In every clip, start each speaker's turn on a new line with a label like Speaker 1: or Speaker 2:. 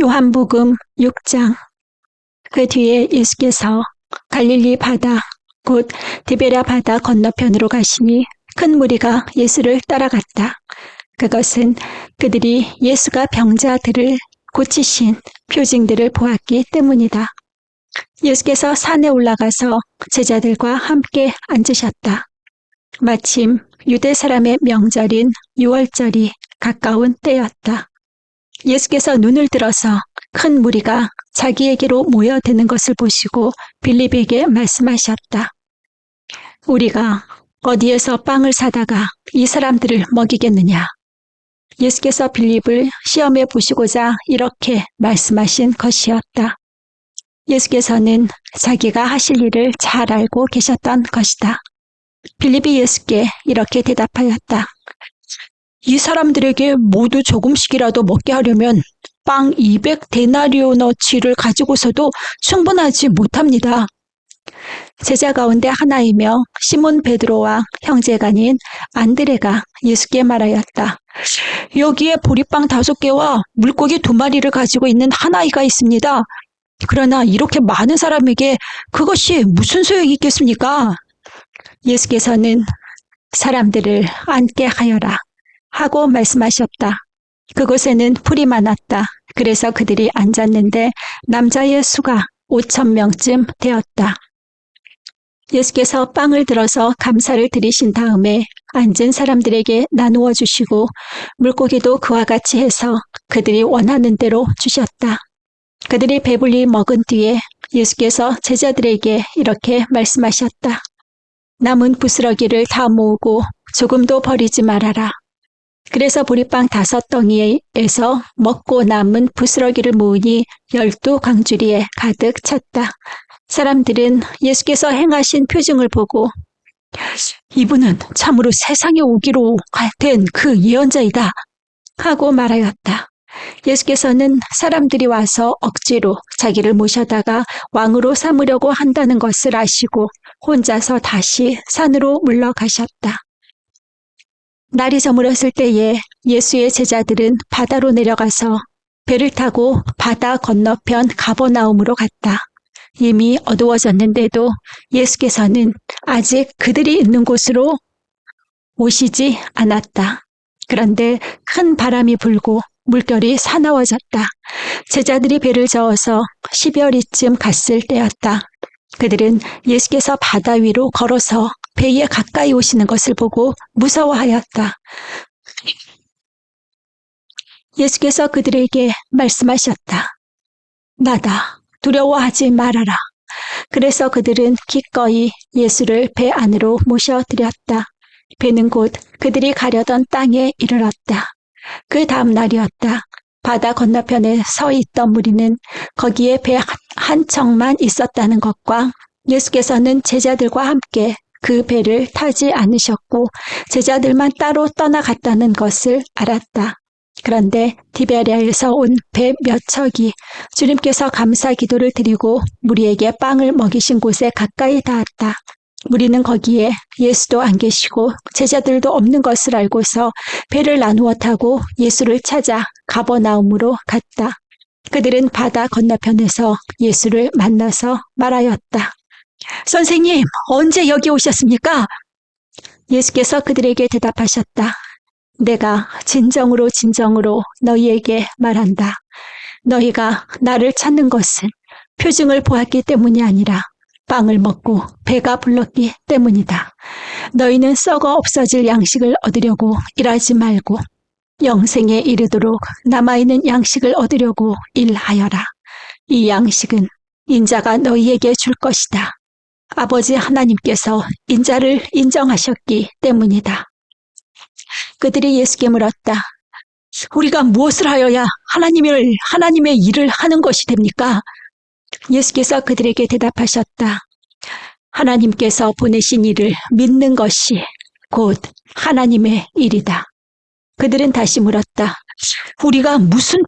Speaker 1: 요한복음 6장. 그 뒤에 예수께서 갈릴리 바다 곧 디베랴 바다 건너편으로 가시니 큰 무리가 예수를 따라갔다. 그것은 그들이 예수가 병자들을 고치신 표징들을 보았기 때문이다. 예수께서 산에 올라가서 제자들과 함께 앉으셨다. 마침 유대 사람의 명절인 유월절이 가까운 때였다. 예수께서 눈을 들어서 큰 무리가 자기에게로 모여드는 것을 보시고 빌립에게 말씀하셨다. 우리가 어디에서 빵을 사다가 이 사람들을 먹이겠느냐? 예수께서 빌립을 시험해 보시고자 이렇게 말씀하신 것이었다. 예수께서는 자기가 하실 일을 잘 알고 계셨던 것이다. 빌립이 예수께 이렇게 대답하였다. 이 사람들에게 모두 조금씩이라도 먹게 하려면 빵 200데나리오너치를 가지고서도 충분하지 못합니다. 제자 가운데 하나이며 시몬 베드로와 형제간인 안드레가 예수께 말하였다. 여기에 보리빵 5개와 물고기 2마리를 가지고 있는 한 아이가 있습니다. 그러나 이렇게 많은 사람에게 그것이 무슨 소용이 있겠습니까? 예수께서는 사람들을 앉게 하여라 하고 말씀하셨다. 그곳에는 풀이 많았다. 그래서 그들이 앉았는데 남자의 수가 5,000명쯤 되었다. 예수께서 빵을 들어서 감사를 드리신 다음에 앉은 사람들에게 나누어 주시고 물고기도 그와 같이 해서 그들이 원하는 대로 주셨다. 그들이 배불리 먹은 뒤에 예수께서 제자들에게 이렇게 말씀하셨다. 남은 부스러기를 다 모으고 조금도 버리지 말아라. 그래서 보리빵 5덩이에서 먹고 남은 부스러기를 모으니 12광주리에 가득 찼다. 사람들은 예수께서 행하신 표징을 보고 이분은 참으로 세상에 오기로 된 그 예언자이다 하고 말하였다. 예수께서는 사람들이 와서 억지로 자기를 모셔다가 왕으로 삼으려고 한다는 것을 아시고 혼자서 다시 산으로 물러가셨다. 날이 저물었을 때에 예수의 제자들은 바다로 내려가서 배를 타고 바다 건너편 가버나움으로 갔다. 이미 어두워졌는데도 예수께서는 아직 그들이 있는 곳으로 오시지 않았다. 그런데 큰 바람이 불고 물결이 사나워졌다. 제자들이 배를 저어서 10여리쯤 갔을 때였다. 그들은 예수께서 바다 위로 걸어서 배에 가까이 오시는 것을 보고 무서워하였다. 예수께서 그들에게 말씀하셨다. 나다. 두려워하지 말아라. 그래서 그들은 기꺼이 예수를 배 안으로 모셔드렸다. 배는 곧 그들이 가려던 땅에 이르렀다. 그 다음 날이었다. 바다 건너편에 서 있던 무리는 거기에 배 한 척만 있었다는 것과 예수께서는 제자들과 함께 그 배를 타지 않으셨고 제자들만 따로 떠나갔다는 것을 알았다. 그런데 디베랴에서 온 배 몇 척이 주님께서 감사 기도를 드리고 무리에게 빵을 먹이신 곳에 가까이 닿았다. 무리는 거기에 예수도 안 계시고 제자들도 없는 것을 알고서 배를 나누어 타고 예수를 찾아 가버나움으로 갔다. 그들은 바다 건너편에서 예수를 만나서 말하였다. 선생님, 언제 여기 오셨습니까? 예수께서 그들에게 대답하셨다. 내가 진정으로 너희에게 말한다. 너희가 나를 찾는 것은 표징을 보았기 때문이 아니라 빵을 먹고 배가 불렀기 때문이다. 너희는 썩어 없어질 양식을 얻으려고 일하지 말고 영생에 이르도록 남아있는 양식을 얻으려고 일하여라. 이 양식은 인자가 너희에게 줄 것이다. 아버지 하나님께서 인자를 인정하셨기 때문이다. 그들이 예수께 물었다. 우리가 무엇을 하여야 하나님의 일을 하는 것이 됩니까? 예수께서 그들에게 대답하셨다. 하나님께서 보내신 일을 믿는 것이 곧 하나님의 일이다. 그들은 다시 물었다. 우리가 무슨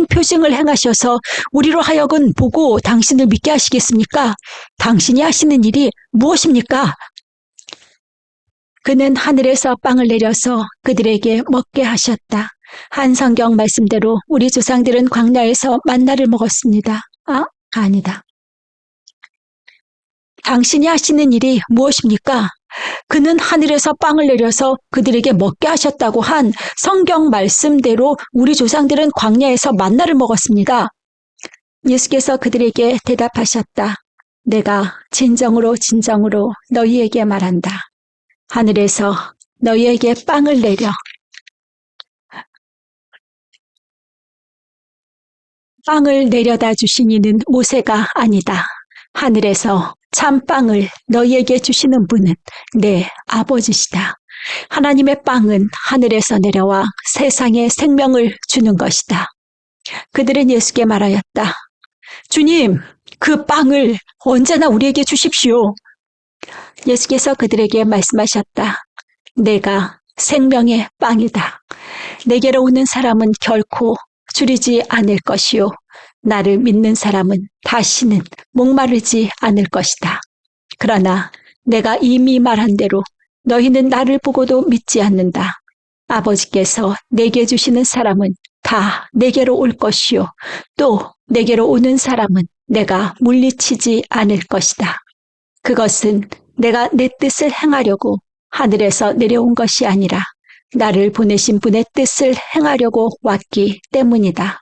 Speaker 1: 표징을 행하셔서 우리로 하여금 보고 당신을 믿게 하시겠습니까? 당신이 하시는 일이 무엇입니까? 그는 하늘에서 빵을 내려서 그들에게 먹게 하셨다. 한 성경 말씀대로 우리 조상들은 광야에서 만나를 먹었습니다. 아니다. 당신이 하시는 일이 무엇입니까? 그는 하늘에서 빵을 내려서 그들에게 먹게 하셨다고 한 성경 말씀대로 우리 조상들은 광야에서 만나를 먹었습니다. 예수께서 그들에게 대답하셨다. 내가 진정으로 진정으로 너희에게 말한다. 하늘에서 너희에게 빵을 내려 빵을 내려다 주신 이는 모세가 아니다. 하늘에서 참빵을 너희에게 주시는 분은 내 아버지시다. 하나님의 빵은 하늘에서 내려와 세상에 생명을 주는 것이다. 그들은 예수께 말하였다. 주님, 그 빵을 언제나 우리에게 주십시오. 예수께서 그들에게 말씀하셨다. 내가 생명의 빵이다. 내게로 오는 사람은 결코 줄이지 않을 것이요. 나를 믿는 사람은 다시는 목마르지 않을 것이다. 그러나 내가 이미 말한 대로 너희는 나를 보고도 믿지 않는다. 아버지께서 내게 주시는 사람은 다 내게로 올 것이요. 또 내게로 오는 사람은 내가 물리치지 않을 것이다. 그것은 내가 내 뜻을 행하려고 하늘에서 내려온 것이 아니라 나를 보내신 분의 뜻을 행하려고 왔기 때문이다.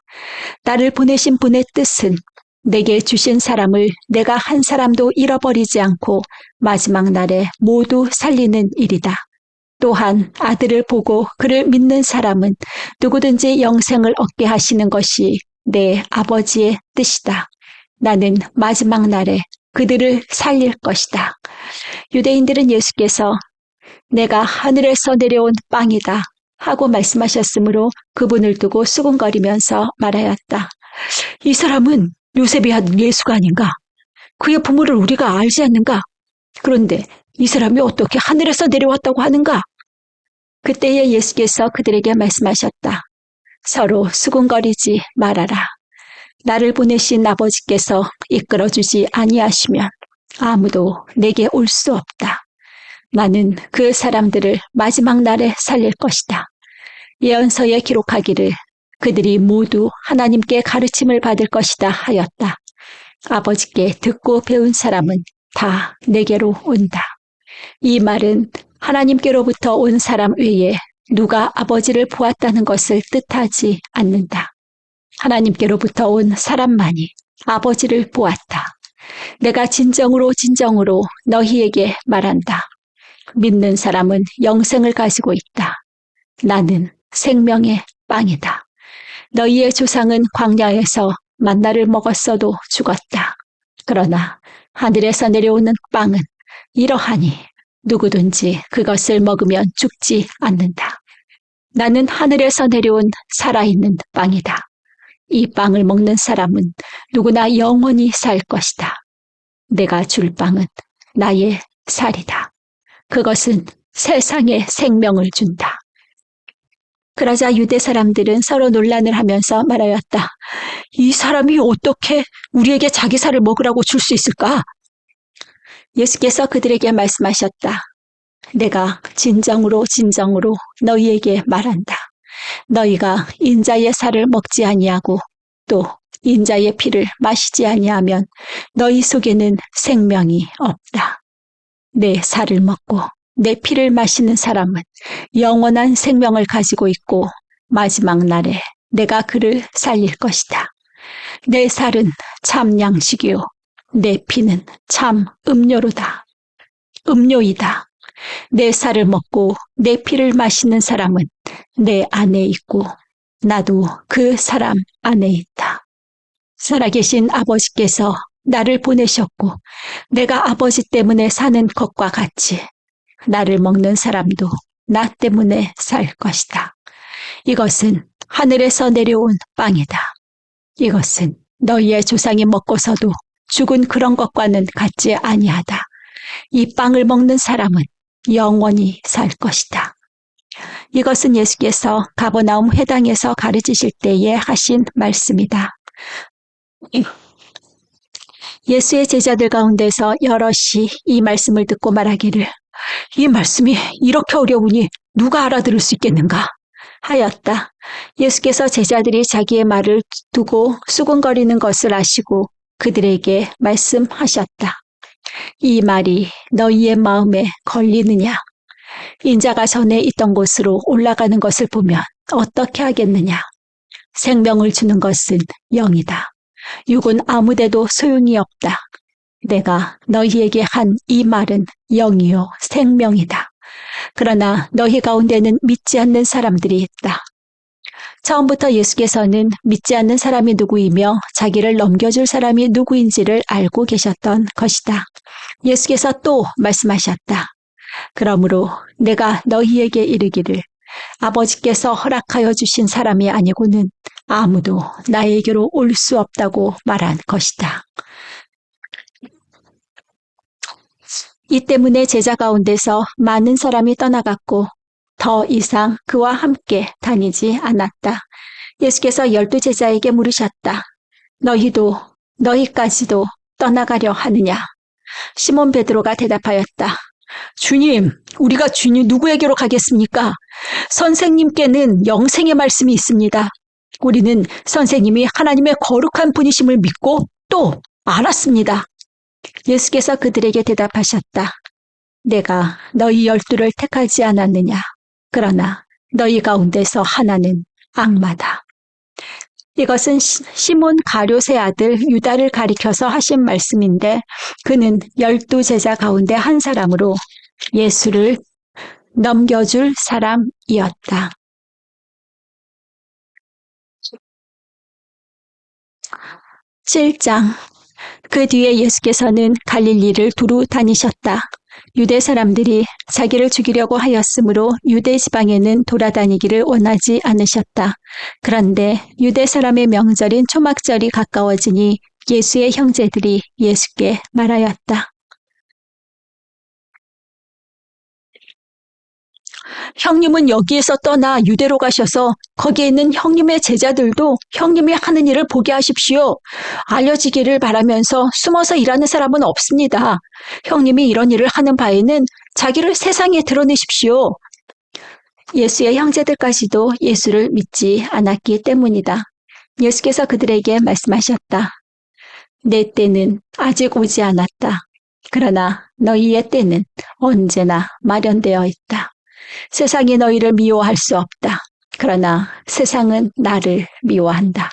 Speaker 1: 나를 보내신 분의 뜻은 내게 주신 사람을 내가 한 사람도 잃어버리지 않고 마지막 날에 모두 살리는 일이다. 또한 아들을 보고 그를 믿는 사람은 누구든지 영생을 얻게 하시는 것이 내 아버지의 뜻이다. 나는 마지막 날에 그들을 살릴 것이다. 유대인들은 예수께서 내가 하늘에서 내려온 빵이다 하고 말씀하셨으므로 그분을 두고 수군거리면서 말하였다. 이 사람은 요셉의 아들 예수가 아닌가? 그의 부모를 우리가 알지 않는가? 그런데 이 사람이 어떻게 하늘에서 내려왔다고 하는가? 그때에 예수께서 그들에게 말씀하셨다. 서로 수군거리지 말아라. 나를 보내신 아버지께서 이끌어주지 아니하시면 아무도 내게 올 수 없다. 나는 그 사람들을 마지막 날에 살릴 것이다. 예언서에 기록하기를 그들이 모두 하나님께 가르침을 받을 것이다 하였다. 아버지께 듣고 배운 사람은 다 내게로 온다. 이 말은 하나님께로부터 온 사람 외에 누가 아버지를 보았다는 것을 뜻하지 않는다. 하나님께로부터 온 사람만이 아버지를 보았다. 내가 진정으로 진정으로 너희에게 말한다. 믿는 사람은 영생을 가지고 있다. 나는 생명의 빵이다. 너희의 조상은 광야에서 만나를 먹었어도 죽었다. 그러나 하늘에서 내려오는 빵은 이러하니 누구든지 그것을 먹으면 죽지 않는다. 나는 하늘에서 내려온 살아있는 빵이다. 이 빵을 먹는 사람은 누구나 영원히 살 것이다. 내가 줄 빵은 나의 살이다. 그것은 세상에 생명을 준다. 그러자 유대 사람들은 서로 논란을 하면서 말하였다. 이 사람이 어떻게 우리에게 자기 살을 먹으라고 줄 수 있을까? 예수께서 그들에게 말씀하셨다. 내가 진정으로 진정으로 너희에게 말한다. 너희가 인자의 살을 먹지 아니하고 또 인자의 피를 마시지 아니하면 너희 속에는 생명이 없다. 내 살을 먹고 내 피를 마시는 사람은 영원한 생명을 가지고 있고 마지막 날에 내가 그를 살릴 것이다. 내 살은 참 양식이요 내 피는 참 음료이다. 내 살을 먹고 내 피를 마시는 사람은 내 안에 있고 나도 그 사람 안에 있다. 살아계신 아버지께서 나를 보내셨고 내가 아버지 때문에 사는 것과 같이 나를 먹는 사람도 나 때문에 살 것이다. 이것은 하늘에서 내려온 빵이다. 이것은 너희의 조상이 먹고서도 죽은 그런 것과는 같지 아니하다. 이 빵을 먹는 사람은 영원히 살 것이다. 이것은 예수께서 가버나움 회당에서 가르치실 때에 하신 말씀이다. 예수의 제자들 가운데서 여럿이 이 말씀을 듣고 말하기를 이 말씀이 이렇게 어려우니 누가 알아들을 수 있겠는가? 하였다. 예수께서 제자들이 자기의 말을 두고 수군거리는 것을 아시고 그들에게 말씀하셨다. 이 말이 너희의 마음에 걸리느냐? 인자가 전에 있던 곳으로 올라가는 것을 보면 어떻게 하겠느냐? 생명을 주는 것은 영이다. 육은 아무데도 소용이 없다. 내가 너희에게 한 이 말은 영이요 생명이다. 그러나 너희 가운데는 믿지 않는 사람들이 있다. 처음부터 예수께서는 믿지 않는 사람이 누구이며 자기를 넘겨줄 사람이 누구인지를 알고 계셨던 것이다. 예수께서 또 말씀하셨다. 그러므로 내가 너희에게 이르기를 아버지께서 허락하여 주신 사람이 아니고는 아무도 나에게로 올 수 없다고 말한 것이다. 이 때문에 제자 가운데서 많은 사람이 떠나갔고 더 이상 그와 함께 다니지 않았다. 예수께서 12제자에게 물으셨다. 너희까지도 떠나가려 하느냐? 시몬 베드로가 대답하였다. 주님, 우리가 주님 누구에게로 가겠습니까? 선생님께는 영생의 말씀이 있습니다. 우리는 선생님이 하나님의 거룩한 분이심을 믿고 또 알았습니다. 예수께서 그들에게 대답하셨다. 내가 너희 12를 택하지 않았느냐? 그러나 너희 가운데서 하나는 악마다. 이것은 시몬 가룟의 아들 유다를 가리켜서 하신 말씀인데 그는 12제자 가운데 한 사람으로 예수를 넘겨줄 사람이었다. 7장. 그 뒤에 예수께서는 갈릴리를 두루 다니셨다. 유대 사람들이 자기를 죽이려고 하였으므로 유대 지방에는 돌아다니기를 원하지 않으셨다. 그런데 유대 사람의 명절인 초막절이 가까워지니 예수의 형제들이 예수께 말하였다. 형님은 여기에서 떠나 유대로 가셔서 거기에 있는 형님의 제자들도 형님이 하는 일을 보게 하십시오. 알려지기를 바라면서 숨어서 일하는 사람은 없습니다. 형님이 이런 일을 하는 바에는 자기를 세상에 드러내십시오. 예수의 형제들까지도 예수를 믿지 않았기 때문이다. 예수께서 그들에게 말씀하셨다. 내 때는 아직 오지 않았다. 그러나 너희의 때는 언제나 마련되어 있다. 세상이 너희를 미워할 수 없다. 그러나 세상은 나를 미워한다.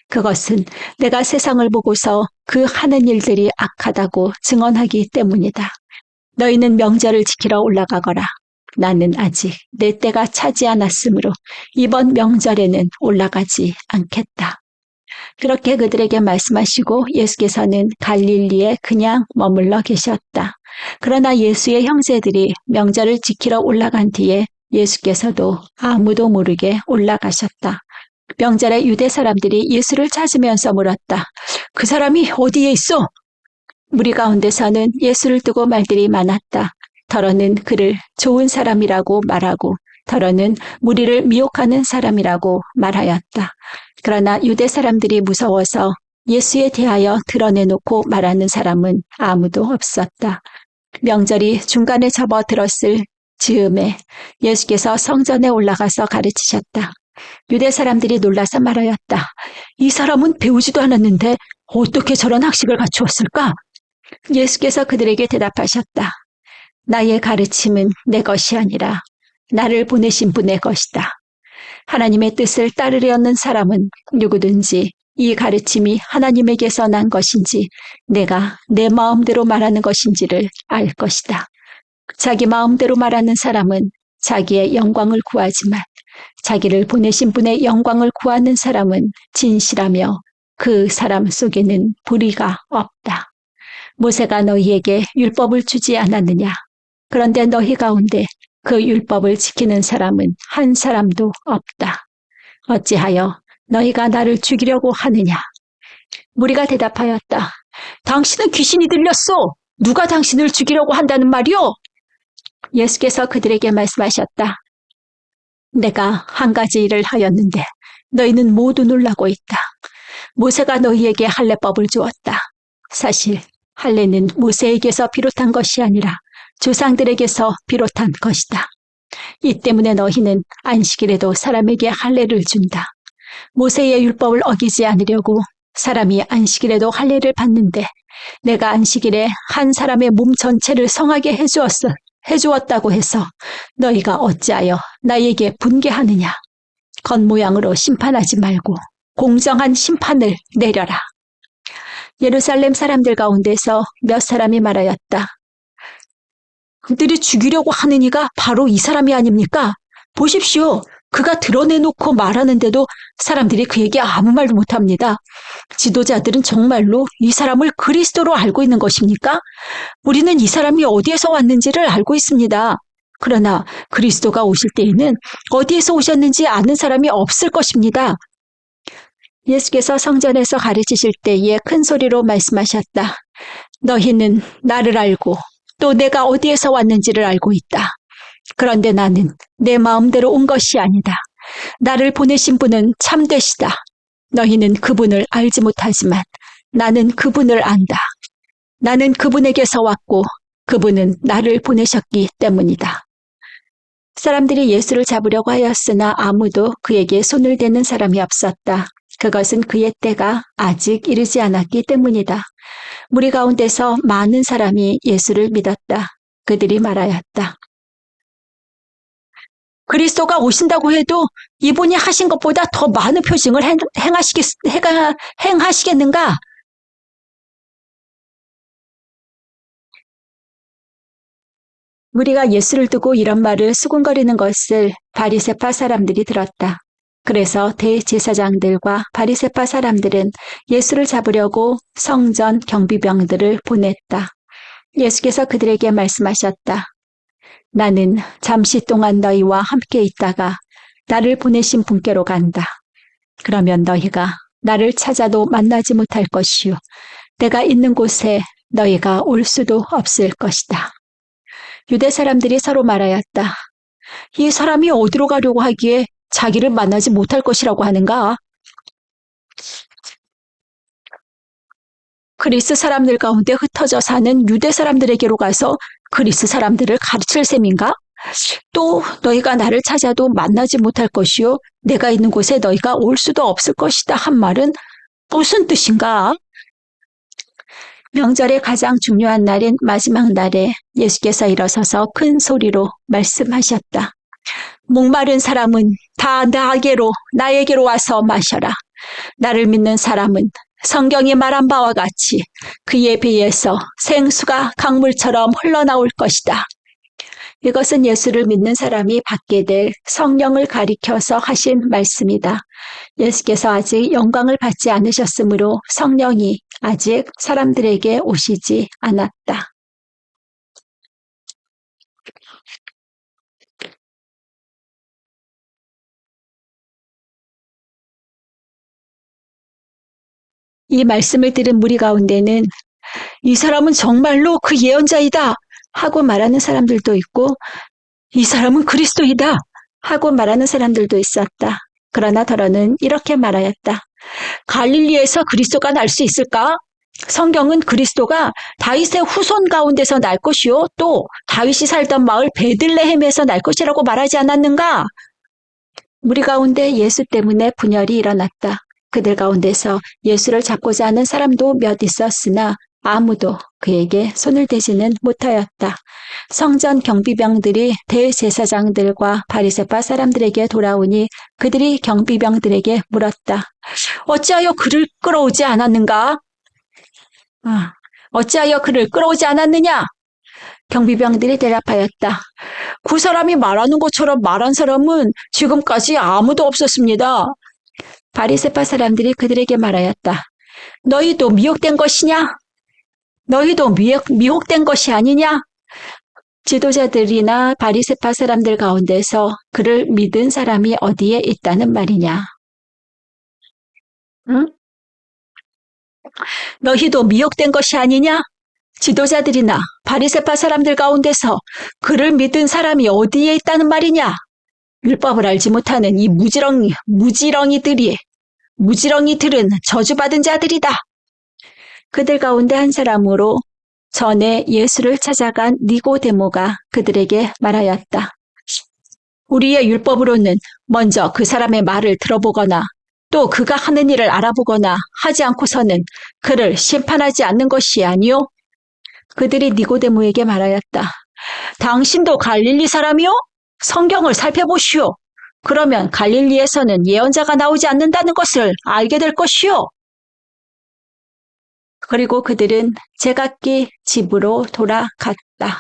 Speaker 1: 그것은 내가 세상을 보고서 그 하는 일들이 악하다고 증언하기 때문이다. 너희는 명절을 지키러 올라가거라. 나는 아직 내 때가 차지 않았으므로 이번 명절에는 올라가지 않겠다. 그렇게 그들에게 말씀하시고 예수께서는 갈릴리에 그냥 머물러 계셨다. 그러나 예수의 형제들이 명절을 지키러 올라간 뒤에 예수께서도 아무도 모르게 올라가셨다. 명절에 유대 사람들이 예수를 찾으면서 물었다. 그 사람이 어디에 있어? 무리 가운데서는 예수를 두고 말들이 많았다. 더러는 그를 좋은 사람이라고 말하고 더러는 무리를 미혹하는 사람이라고 말하였다. 그러나 유대 사람들이 무서워서 예수에 대하여 드러내놓고 말하는 사람은 아무도 없었다. 명절이 중간에 접어들었을 즈음에 예수께서 성전에 올라가서 가르치셨다. 유대 사람들이 놀라서 말하였다. 이 사람은 배우지도 않았는데 어떻게 저런 학식을 갖추었을까? 예수께서 그들에게 대답하셨다. 나의 가르침은 내 것이 아니라 나를 보내신 분의 것이다. 하나님의 뜻을 따르려는 사람은 누구든지 이 가르침이 하나님에게서 난 것인지 내가 내 마음대로 말하는 것인지를 알 것이다. 자기 마음대로 말하는 사람은 자기의 영광을 구하지만 자기를 보내신 분의 영광을 구하는 사람은 진실하며 그 사람 속에는 불의가 없다. 모세가 너희에게 율법을 주지 않았느냐? 그런데 너희 가운데 그 율법을 지키는 사람은 한 사람도 없다. 어찌하여 너희가 나를 죽이려고 하느냐? 무리가 대답하였다. 당신은 귀신이 들렸소. 누가 당신을 죽이려고 한다는 말이오? 예수께서 그들에게 말씀하셨다. 내가 한 가지 일을 하였는데 너희는 모두 놀라고 있다. 모세가 너희에게 할례법을 주었다. 사실 할례는 모세에게서 비롯한 것이 아니라 조상들에게서 비롯한 것이다. 이 때문에 너희는 안식일에도 사람에게 할례를 준다. 모세의 율법을 어기지 않으려고 사람이 안식일에도 할례를 받는데 내가 안식일에 한 사람의 몸 전체를 성하게 해주었다고 해서 너희가 어찌하여 나에게 분개하느냐. 겉모양으로 심판하지 말고 공정한 심판을 내려라. 예루살렘 사람들 가운데서 몇 사람이 말하였다. 그들이 죽이려고 하는 이가 바로 이 사람이 아닙니까? 보십시오. 그가 드러내놓고 말하는데도 사람들이 그에게 아무 말도 못합니다. 지도자들은 정말로 이 사람을 그리스도로 알고 있는 것입니까? 우리는 이 사람이 어디에서 왔는지를 알고 있습니다. 그러나 그리스도가 오실 때에는 어디에서 오셨는지 아는 사람이 없을 것입니다. 예수께서 성전에서 가르치실 때에 큰 소리로 말씀하셨다. 너희는 나를 알고 또 내가 어디에서 왔는지를 알고 있다. 그런데 나는 내 마음대로 온 것이 아니다. 나를 보내신 분은 참되시다. 너희는 그분을 알지 못하지만 나는 그분을 안다. 나는 그분에게서 왔고 그분은 나를 보내셨기 때문이다. 사람들이 예수를 잡으려고 하였으나 아무도 그에게 손을 대는 사람이 없었다. 그것은 그의 때가 아직 이르지 않았기 때문이다. 무리 가운데서 많은 사람이 예수를 믿었다. 그들이 말하였다. 그리스도가 오신다고 해도 이분이 하신 것보다 더 많은 표징을 행하시겠는가? 무리가 예수를 두고 이런 말을 수군거리는 것을 바리새파 사람들이 들었다. 그래서 대제사장들과 바리새파 사람들은 예수를 잡으려고 성전 경비병들을 보냈다. 예수께서 그들에게 말씀하셨다. 나는 잠시 동안 너희와 함께 있다가 나를 보내신 분께로 간다. 그러면 너희가 나를 찾아도 만나지 못할 것이요. 내가 있는 곳에 너희가 올 수도 없을 것이다. 유대 사람들이 서로 말하였다. 이 사람이 어디로 가려고 하기에 자기를 만나지 못할 것이라고 하는가? 그리스 사람들 가운데 흩어져 사는 유대 사람들에게로 가서 그리스 사람들을 가르칠 셈인가? 또 너희가 나를 찾아도 만나지 못할 것이요. 내가 있는 곳에 너희가 올 수도 없을 것이다 한 말은 무슨 뜻인가? 명절의 가장 중요한 날인 마지막 날에 예수께서 일어서서 큰 소리로 말씀하셨다. 목마른 사람은 다 나에게로 와서 마셔라. 나를 믿는 사람은 성경이 말한 바와 같이 그의 배에서 생수가 강물처럼 흘러나올 것이다. 이것은 예수를 믿는 사람이 받게 될 성령을 가리켜서 하신 말씀이다. 예수께서 아직 영광을 받지 않으셨으므로 성령이 아직 사람들에게 오시지 않았다. 이 말씀을 들은 무리 가운데는 이 사람은 정말로 그 예언자이다 하고 말하는 사람들도 있고 이 사람은 그리스도이다 하고 말하는 사람들도 있었다. 그러나 더러는 이렇게 말하였다. 갈릴리에서 그리스도가 날 수 있을까? 성경은 그리스도가 다윗의 후손 가운데서 날 것이요 또 다윗이 살던 마을 베들레헴에서 날 것이라고 말하지 않았는가? 무리 가운데 예수 때문에 분열이 일어났다. 그들 가운데서 예수를 잡고자 하는 사람도 몇 있었으나 아무도 그에게 손을 대지는 못하였다. 성전 경비병들이 대제사장들과 바리새파 사람들에게 돌아오니 그들이 경비병들에게 물었다. 어찌하여 그를 끌어오지 않았는가? 어찌하여 그를 끌어오지 않았느냐? 경비병들이 대답하였다. 그 사람이 말하는 것처럼 말한 사람은 지금까지 아무도 없었습니다. 바리새파 사람들이 그들에게 말하였다. 너희도 미혹된 것이냐? 너희도 미혹된 것이 아니냐? 지도자들이나 바리새파 사람들 가운데서 그를 믿은 사람이 어디에 있다는 말이냐? 응? 너희도 미혹된 것이 아니냐? 지도자들이나 바리새파 사람들 가운데서 그를 믿은 사람이 어디에 있다는 말이냐? 율법을 알지 못하는 이 무지렁이들은 저주받은 자들이다. 그들 가운데 한 사람으로 전에 예수를 찾아간 니고데모가 그들에게 말하였다. 우리의 율법으로는 먼저 그 사람의 말을 들어보거나 또 그가 하는 일을 알아보거나 하지 않고서는 그를 심판하지 않는 것이 아니요? 그들이 니고데모에게 말하였다. 당신도 갈릴리 사람이요? 성경을 살펴보시오. 그러면 갈릴리에서는 예언자가 나오지 않는다는 것을 알게 될 것이요. 그리고 그들은 제각기 집으로 돌아갔다.